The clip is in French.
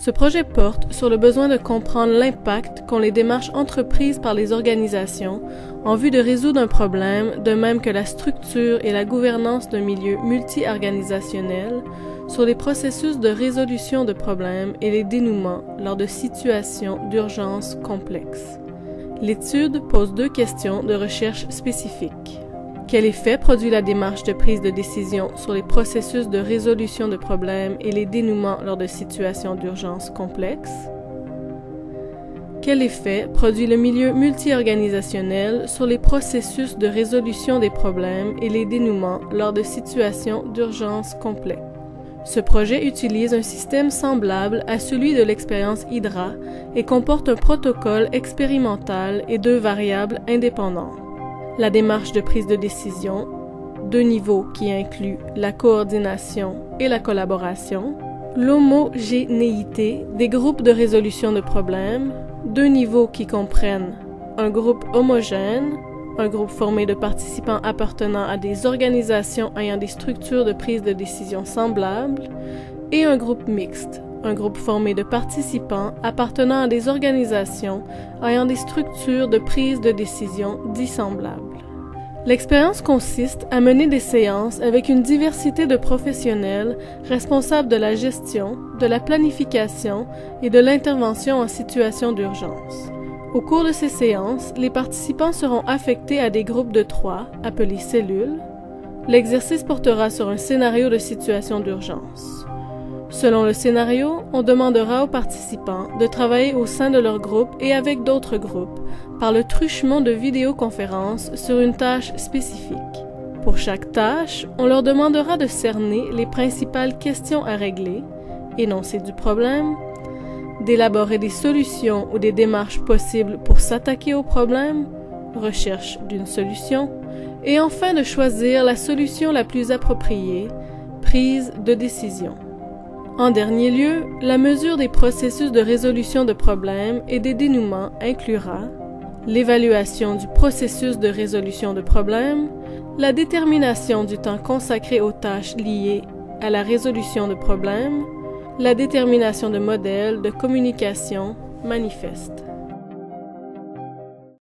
Ce projet porte sur le besoin de comprendre l'impact qu'ont les démarches entreprises par les organisations en vue de résoudre un problème, de même que la structure et la gouvernance d'un milieu multi-organisationnel, sur les processus de résolution de problèmes et les dénouements lors de situations d'urgence complexes. L'étude pose 2 questions de recherche spécifiques. Quel effet produit la démarche de prise de décision sur les processus de résolution de problèmes et les dénouements lors de situations d'urgence complexes? Quel effet produit le milieu multi-organisationnel sur les processus de résolution des problèmes et les dénouements lors de situations d'urgence complexes? Ce projet utilise un système semblable à celui de l'expérience Hydra et comporte un protocole expérimental et 2 variables indépendantes. La démarche de prise de décision, 2 niveaux qui incluent la coordination et la collaboration, l'homogénéité des groupes de résolution de problèmes, 2 niveaux qui comprennent un groupe homogène, un groupe formé de participants appartenant à des organisations ayant des structures de prise de décision semblables, et un groupe mixte, un groupe formé de participants appartenant à des organisations ayant des structures de prise de décision dissemblables. L'expérience consiste à mener des séances avec une diversité de professionnels responsables de la gestion, de la planification et de l'intervention en situation d'urgence. Au cours de ces séances, les participants seront affectés à des groupes de 3, appelés cellules. L'exercice portera sur un scénario de situation d'urgence. Selon le scénario, on demandera aux participants de travailler au sein de leur groupe et avec d'autres groupes par le truchement de vidéoconférences sur une tâche spécifique. Pour chaque tâche, on leur demandera de cerner les principales questions à régler, énoncé du problème, d'élaborer des solutions ou des démarches possibles pour s'attaquer au problème, recherche d'une solution, et enfin de choisir la solution la plus appropriée, prise de décision. En dernier lieu, la mesure des processus de résolution de problèmes et des dénouements inclura l'évaluation du processus de résolution de problèmes, la détermination du temps consacré aux tâches liées à la résolution de problèmes, la détermination de modèles de communication manifeste.